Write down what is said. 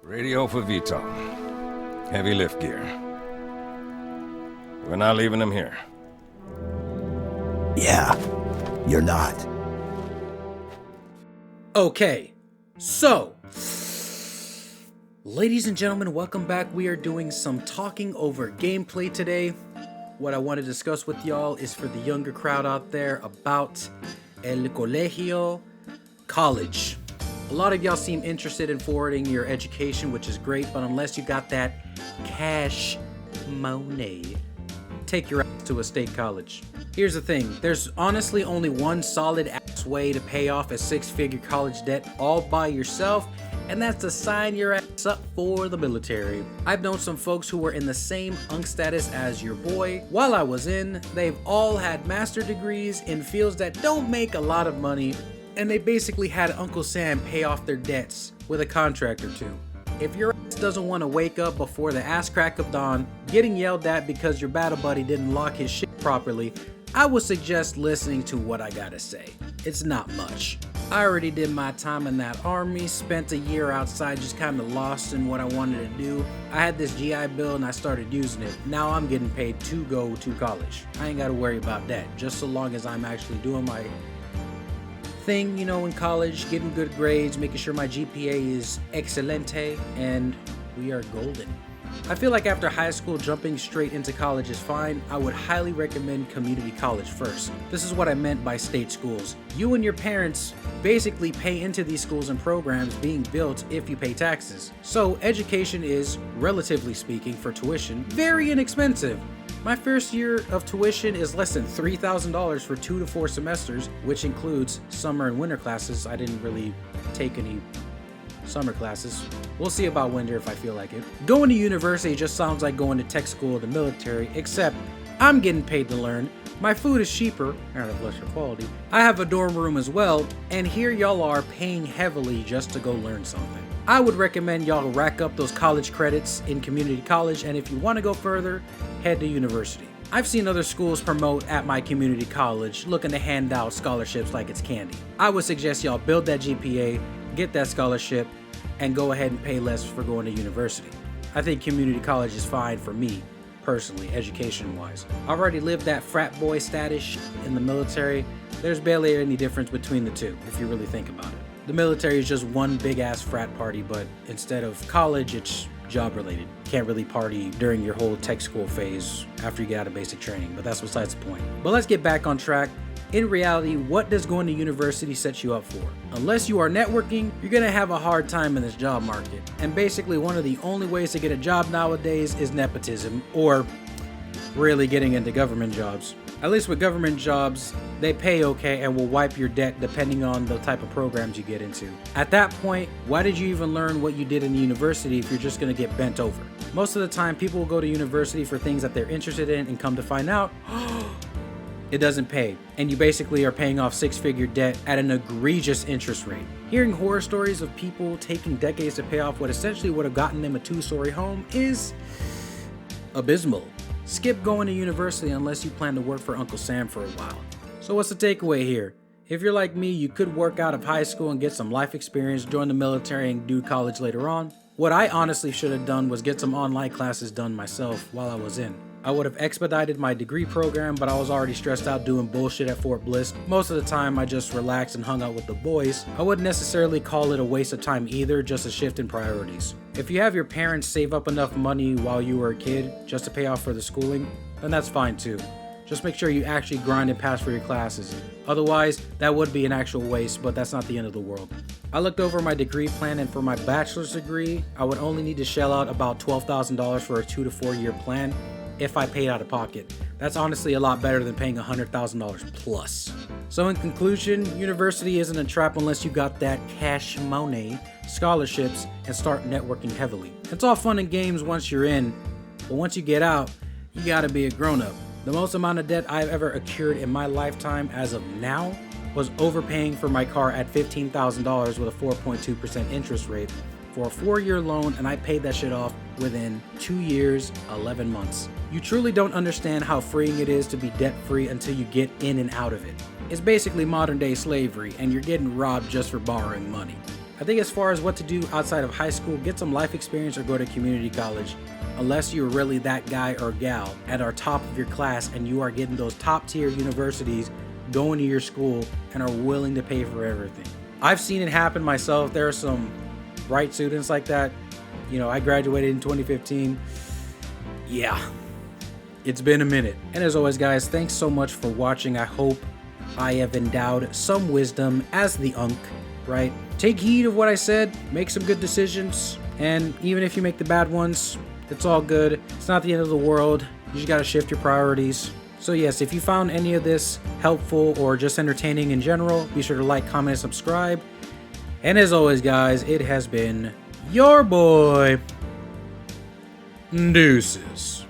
Radio for Vito. Heavy lift gear. We're not leaving him here. Yeah, you're not. Okay, so, ladies and gentlemen, welcome back. We are doing some talking over gameplay today. What I want to discuss with y'all is for the younger crowd out there about El Colegio, college. A lot of y'all seem interested in forwarding your education, which is great, but unless you got that cash money, take your ass to a state college. Here's the thing, there's honestly only one solid ass way to pay off a six-figure college debt all by yourself, and that's to sign your ass up for the military. I've known some folks who were in the same unk status as your boy. While I was in, they've all had master degrees in fields that don't make a lot of money, and they basically had Uncle Sam pay off their debts with a contract or two. If your ass doesn't want to wake up before the ass crack of dawn, getting yelled at because your battle buddy didn't lock his shit properly, I would suggest listening to what I gotta say. It's not much. I already did my time in that army, spent a year outside just kinda lost in what I wanted to do. I had this GI Bill and I started using it. Now I'm getting paid to go to college. I ain't gotta worry about that, just so long as I'm actually doing my thing, in college, getting good grades, making sure my GPA is excelente, and we are golden. I feel like after high school, jumping straight into college is fine. I would highly recommend community college first. This is what I meant by state schools. You and your parents basically pay into these schools and programs being built if you pay taxes. So education is, relatively speaking, for tuition, very inexpensive. My first year of tuition is less than $3,000 for 2 to 4 semesters, which includes summer and winter classes. I didn't really take any summer classes. We'll see about winter if I feel like it. Going to university just sounds like going to tech school or the military, except I'm getting paid to learn. My food is cheaper and of lesser quality. I have a dorm room as well, and here y'all are paying heavily just to go learn something. I would recommend y'all rack up those college credits in community college, and if you want to go further, head to university. I've seen other schools promote at my community college looking to hand out scholarships like it's candy. I would suggest y'all build that GPA, get that scholarship, and go ahead and pay less for going to university. I think community college is fine for me, personally, education-wise. I've already lived that frat boy status in the military. There's barely any difference between the two, if you really think about it. The military is just one big-ass frat party, but instead of college, it's job-related. Can't really party during your whole tech school phase after you get out of basic training, but that's besides the point. But let's get back on track. In reality, what does going to university set you up for? Unless you are networking, you're gonna have a hard time in this job market. And basically, one of the only ways to get a job nowadays is nepotism, or really getting into government jobs. At least with government jobs, they pay okay and will wipe your debt depending on the type of programs you get into. At that point, why did you even learn what you did in university if you're just gonna get bent over? Most of the time, people will go to university for things that they're interested in, and come to find out, it doesn't pay, and you basically are paying off six-figure debt at an egregious interest rate. Hearing horror stories of people taking decades to pay off what essentially would have gotten them a 2-story home is abysmal. Skip going to university unless you plan to work for Uncle Sam for a while. So what's the takeaway here? If you're like me, you could work out of high school and get some life experience, join the military, and do college later on. What I honestly should have done was get some online classes done myself while I was in. I would have expedited my degree program, but I was already stressed out doing bullshit at Fort Bliss. Most of the time, I just relaxed and hung out with the boys. I wouldn't necessarily call it a waste of time either, just a shift in priorities. If you have your parents save up enough money while you were a kid just to pay off for the schooling, then that's fine too. Just make sure you actually grind and pass for your classes. Otherwise, that would be an actual waste, but that's not the end of the world. I looked over my degree plan, and for my bachelor's degree, I would only need to shell out about $12,000 for a 2 to 4 year plan if I paid out of pocket. That's honestly a lot better than paying $100,000 plus. So in conclusion, university isn't a trap unless you got that cash money, scholarships, and start networking heavily. It's all fun and games once you're in, but once you get out, you gotta be a grown-up. The most amount of debt I've ever accrued in my lifetime as of now was overpaying for my car at $15,000 with a 4.2% interest rate for a 4-year loan, and I paid that shit off within 2 years, 11 months. You truly don't understand how freeing it is to be debt-free until you get in and out of it. It's basically modern day slavery, and you're getting robbed just for borrowing money. I think as far as what to do outside of high school, get some life experience or go to community college. Unless you're really that guy or gal at our top of your class and you are getting those top tier universities going to your school and are willing to pay for everything. I've seen it happen myself. There are some bright students like that. You know, I graduated in 2015. Yeah, it's been a minute. And as always, guys, thanks so much for watching. I hope I have endowed some wisdom as the Unk, right? Take heed of what I said, make some good decisions, and even if you make the bad ones, it's all good. It's not the end of the world. You just gotta shift your priorities. So yes, if you found any of this helpful or just entertaining in general, be sure to like, comment, and subscribe. And as always, guys, it has been your boy, Deuces.